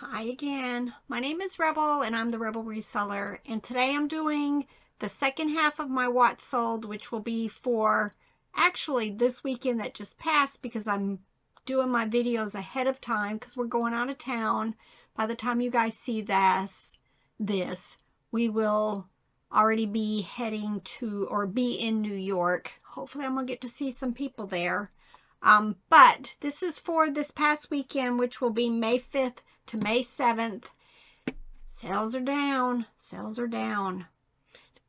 Hi again. My name is Rebel and I'm the Rebel Reseller, and today I'm doing the second half of my What Sold, which will be for actually this weekend that just passed, because I'm doing my videos ahead of time because we're going out of town. By the time you guys see this, we will already be heading to or be in New York. Hopefully I'm going to get to see some people there. But this is for this past weekend, which will be May 5th to May 7th. Sales are down. Sales are down.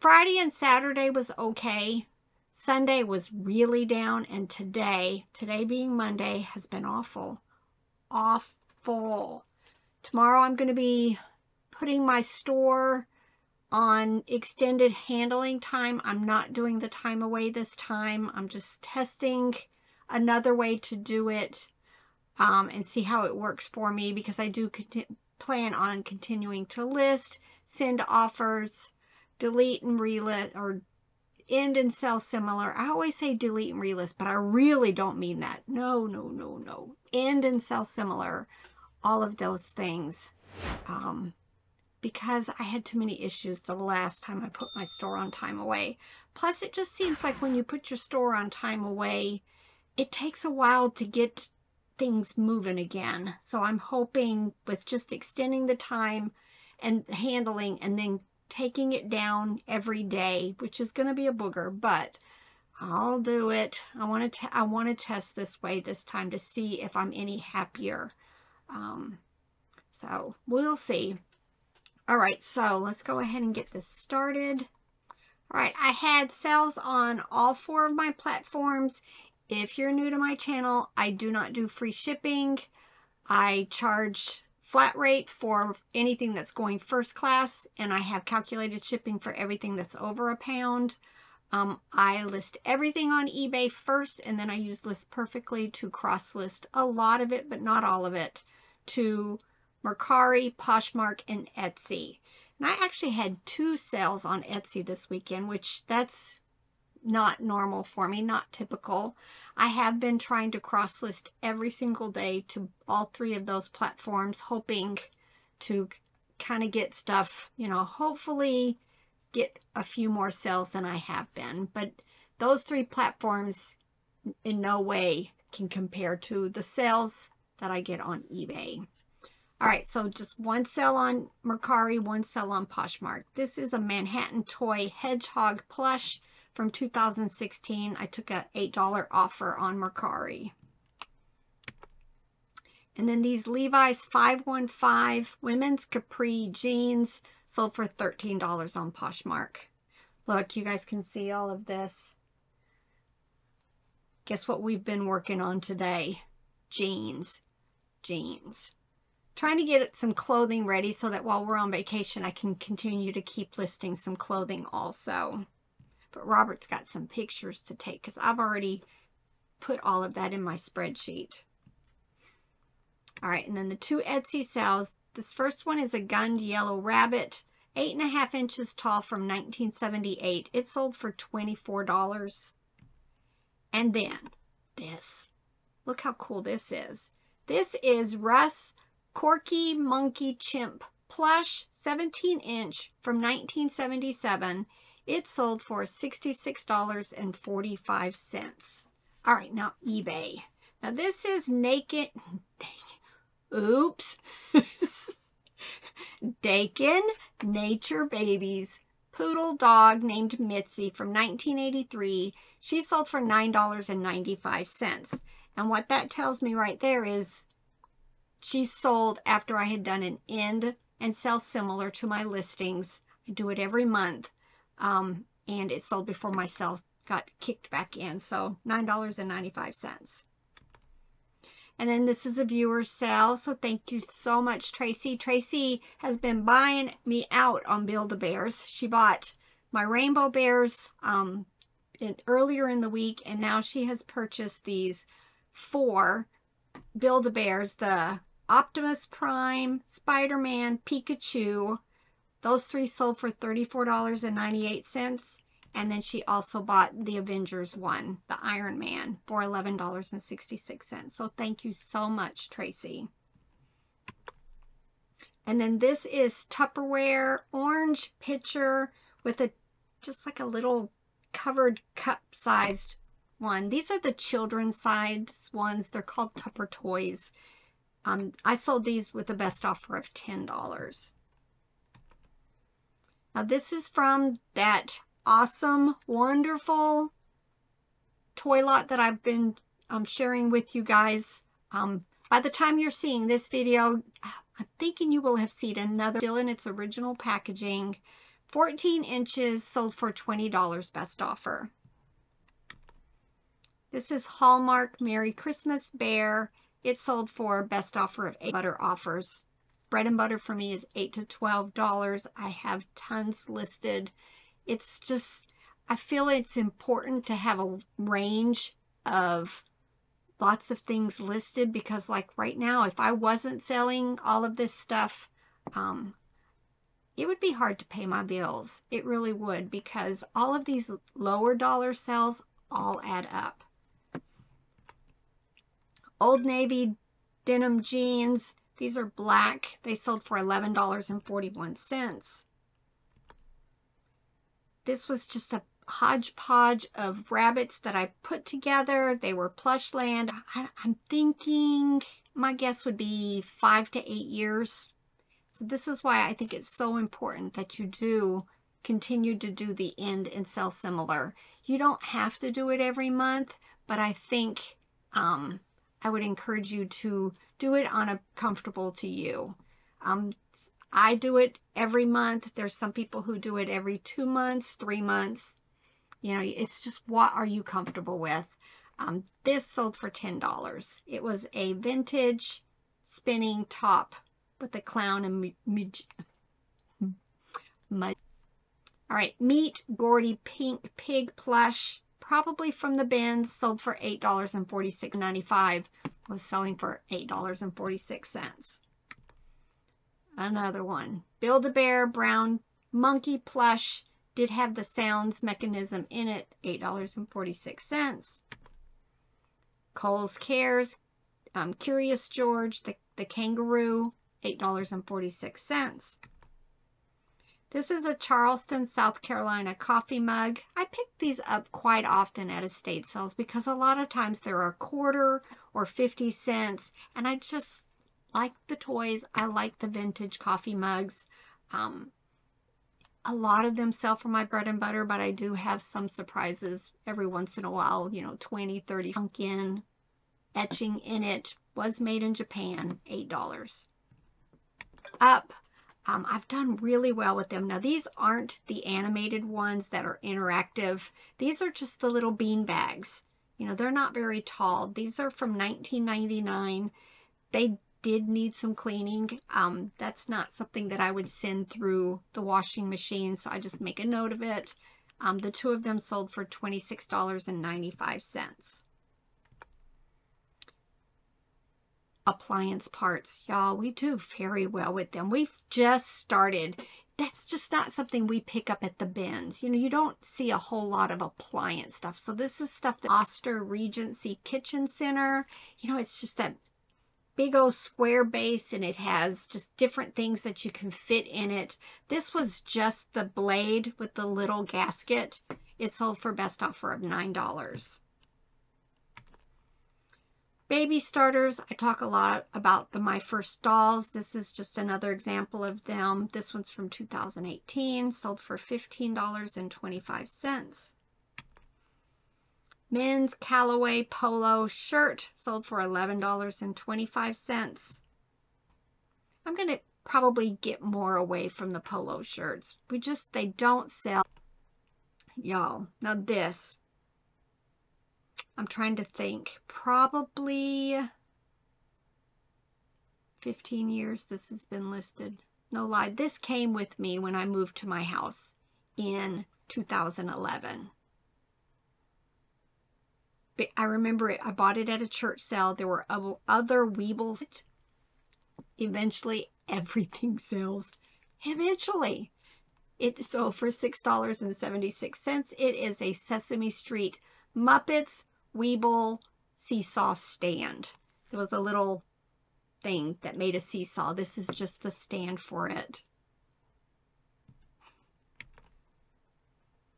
Friday and Saturday was okay. Sunday was really down. And today being Monday, has been awful. Awful. Tomorrow I'm going to be putting my store on extended handling time. I'm not doing the time away this time. I'm just testing another way to do it and see how it works for me, because I do plan on continuing to list, send offers, delete and relist, or end and sell similar. I always say delete and relist, but I really don't mean that. No. End and sell similar, all of those things. Because I had too many issues the last time I put my store on time away. Plus, it just seems like when you put your store on time away, it takes a while to get things moving again. So I'm hoping with just extending the time and handling and then taking it down every day, which is going to be a booger, but I'll do it. I want to test this way this time to see if I'm any happier. So we'll see. All right, so let's go ahead and get this started. All right, I had sales on all 4 of my platforms. If you're new to my channel, I do not do free shipping. I charge flat rate for anything that's going first class, and I have calculated shipping for everything that's over £1. I list everything on eBay first, and then I use List Perfectly to cross-list a lot of it, but not all of it, to Mercari, Poshmark, and Etsy. And I actually had 2 sales on Etsy this weekend, which that's not normal for me, not typical. I have been trying to cross-list every single day to all 3 of those platforms, hoping to kind of get stuff, you know, hopefully get a few more sales than I have been. But those 3 platforms in no way can compare to the sales that I get on eBay. All right, so just 1 sale on Mercari, 1 sale on Poshmark. This is a Manhattan Toy Hedgehog plush from 2016. I took a $8 offer on Mercari. And then these Levi's 515 women's capri jeans sold for $13 on Poshmark. Look, you guys can see all of this. Guess what we've been working on today? Jeans. Trying to get some clothing ready so that while we're on vacation, I can continue to keep listing some clothing also. But Robert's got some pictures to take because I've already put all of that in my spreadsheet. All right, and then the 2 Etsy sales. This first one is a gunned yellow rabbit, 8.5 inches tall, from 1978. It sold for $24. And then this. Look how cool this is. This is Russ Corky Monkey Chimp plush, 17-inch, from 1977. It sold for $66.45. All right, now eBay. Now this is Naked, oops, Dakin Nature Babies poodle dog named Mitzi from 1983. She sold for $9.95. And what that tells me right there is she sold after I had done an end and sell similar to my listings. I do it every month. And it sold before my sales got kicked back in. So $9.95. And then this is a viewer sale. So thank you so much, Tracy. Tracy has been buying me out on Build-A-Bears. She bought my rainbow bears earlier in the week. And now she has purchased these 4 Build-A-Bears. The Optimus Prime, Spider-Man, Pikachu. Those 3 sold for $34.98. And then she also bought the Avengers one, the Iron Man, for $11.66. So thank you so much, Tracy. And then this is Tupperware orange pitcher with a just like a little covered cup sized one. These are the children's size ones. They're called Tupper Toys. I sold these with the best offer of $10. Now this is from that awesome, wonderful toy lot that I've been sharing with you guys. By the time you're seeing this video, I'm thinking you will have seen another, still in its original packaging. 14 inches, sold for $20, best offer. This is Hallmark Merry Christmas Bear. It sold for best offer of $8. Butter offers. Bread and butter for me is $8 to $12. I have tons listed. It's just, I feel it's important to have a range of lots of things listed, because like right now, if I wasn't selling all of this stuff, it would be hard to pay my bills. It really would, because all of these lower dollar sales all add up. Old Navy denim jeans. These are black. They sold for $11.41. This was just a hodgepodge of rabbits that I put together. They were Plushland. I'm thinking my guess would be 5 to 8 years. So this is why I think it's so important that you do continue to do the end and sell similar. You don't have to do it every month, but I think I would encourage you to do it on a comfortable to you. I do it every month. There's some people who do it every 2 months, 3 months. You know, it's just what are you comfortable with. This sold for $10. It was a vintage spinning top with the clown and mud. All right, Meet Gordy Pink Pig Plush, probably from the bins, sold for $8.46.95. Was selling for $8.46. Another one, Build-A-Bear Brown Monkey Plush, did have the sounds mechanism in it, $8.46. Kohl's Cares, Curious George, the kangaroo, $8.46. This is a Charleston, South Carolina coffee mug. I pick these up quite often at estate sales because a lot of times they're a quarter or 50 cents. And I just like the toys. I like the vintage coffee mugs. A lot of them sell for my bread and butter, but I do have some surprises every once in a while. You know, 20, 30 pumpkin etching in it. Was made in Japan, $8. Up. I've done really well with them. Now, these aren't the animated ones that are interactive. These are just the little bean bags. You know, they're not very tall. These are from 1999. They did need some cleaning. That's not something that I would send through the washing machine, so I just make a note of it. The two of them sold for $26.95. Appliance parts, y'all, we do very well with them. We've just started. That's just not something we pick up at the bins. You know, you don't see a whole lot of appliance stuff. So this is stuff that Oster Regency Kitchen Center, you know, it's just that big old square base, and it has just different things that you can fit in it. This was just the blade with the little gasket. It sold for best offer of $9. Baby starters, I talk a lot about the My First Dolls. This is just another example of them. This one's from 2018, sold for $15.25. Men's Callaway Polo shirt, sold for $11.25. I'm going to probably get more away from the polo shirts. They don't sell. Y'all, now this, I'm trying to think, probably 15 years this has been listed. No lie, this came with me when I moved to my house in 2011. But I remember it, I bought it at a church sale. There were other Weebles. Eventually, everything sells. Eventually. It sold for $6.76. It is a Sesame Street Muppets Weeble seesaw stand. It was a little thing that made a seesaw. This is just the stand for it.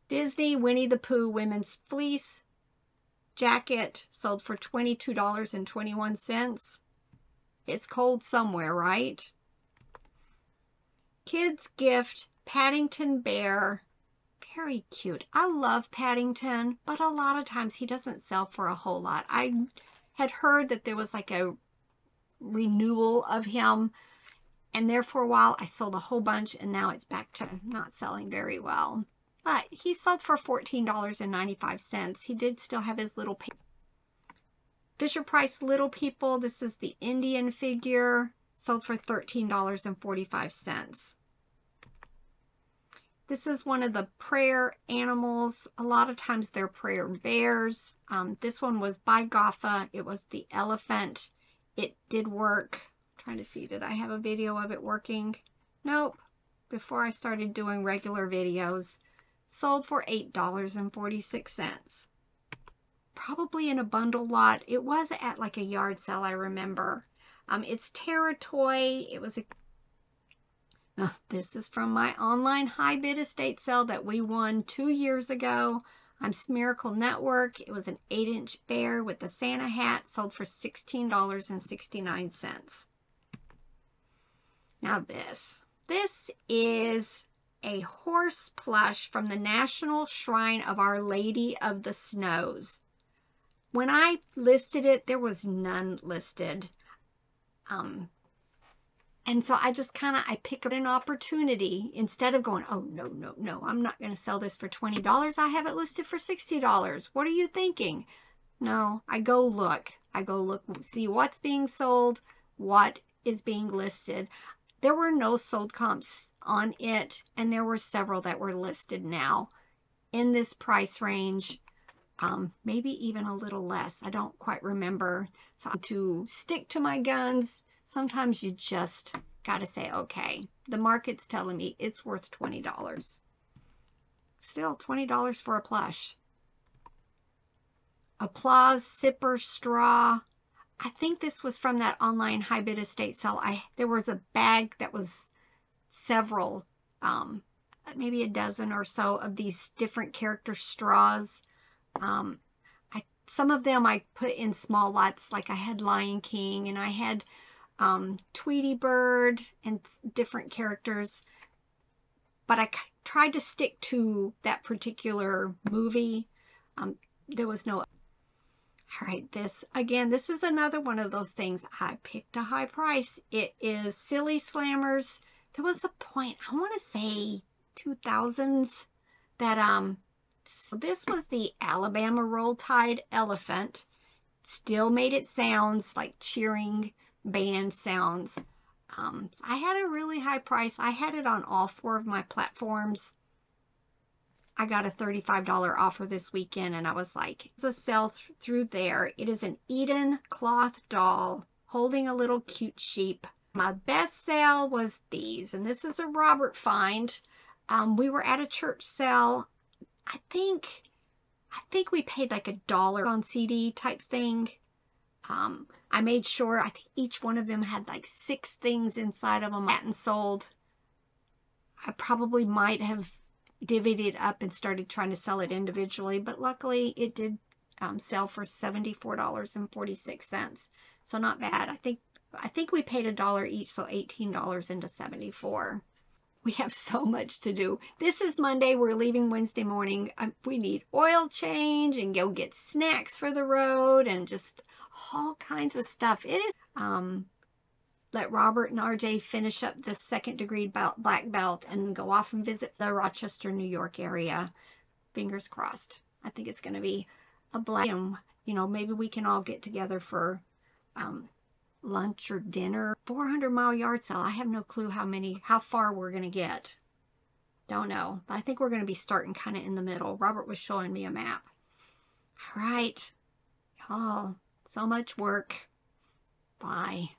Disney Winnie the Pooh women's fleece jacket sold for $22.21. It's cold somewhere, right? Kids gift Paddington Bear. Very cute. I love Paddington, but a lot of times he doesn't sell for a whole lot. I had heard that there was like a renewal of him, and there for a while I sold a whole bunch, and now it's back to not selling very well. But he sold for $14.95. He did still have his little Fisher-Price Little People. This is the Indian figure. Sold for $13.45. This is one of the prayer animals. A lot of times they're prayer bears. This one was by Goffa. It was the elephant. It did work. I'm trying to see, did I have a video of it working? Nope. Before I started doing regular videos. Sold for $8.46. Probably in a bundle lot. It was at like a yard sale, I remember. It's Terra Toy. It was a... this is from my online high bid estate sale that we won 2 years ago. I'm Miracle Network. It was an 8-inch bear with the Santa hat. Sold for $16.69. Now this. This is a horse plush from the National Shrine of Our Lady of the Snows. When I listed it, there was none listed. And so I just I pick up an opportunity instead of going, oh, no, I'm not going to sell this for $20. I have it listed for $60. What are you thinking? No, I go look, see what's being sold, what is being listed. There were no sold comps on it, and there were several that were listed now in this price range. Maybe even a little less. I don't quite remember. So to stick to my guns, sometimes you just got to say, okay, the market's telling me it's worth $20. Still $20 for a plush. Applause Sipper Straw. I think this was from that online high bid estate sale. There was a bag that was several, maybe a dozen or so of these different character straws. Some of them I put in small lots, like I had Lion King and I had Tweety Bird and different characters, but I tried to stick to that particular movie. There was no... All right, this is another one of those things. I picked a high price. It is Silly Slammers. There was a point, I want to say 2000s, that so this was the Alabama Roll Tide elephant. Still made it sounds like cheering band sounds. I had a really high price. I had it on all 4 of my platforms. I got a $35 offer this weekend, and I was like, it's a sale through there. It is an Eden cloth doll holding a little cute sheep. My best sale was these, and this is a Robert find. We were at a church sale. I think we paid like $1 on CD type thing. I made sure, I think each one of them had like 6 things inside of them and sold. I probably might have divvied it up and started trying to sell it individually, but luckily it did sell for $74.46. So not bad. I think we paid $1 each, so $18 into $74. We have so much to do. This is Monday. We're leaving Wednesday morning. We need oil change and go get snacks for the road and just all kinds of stuff. It is let Robert and RJ finish up the 2nd degree black belt and go off and visit the Rochester, New York area. Fingers crossed. I think it's going to be a blast. You know, maybe we can all get together for lunch or dinner. 400-mile yard sale. I have no clue how far we're going to get. Don't know. But I think we're going to be starting kind of in the middle. Robert was showing me a map. All right. Oh, so much work. Bye.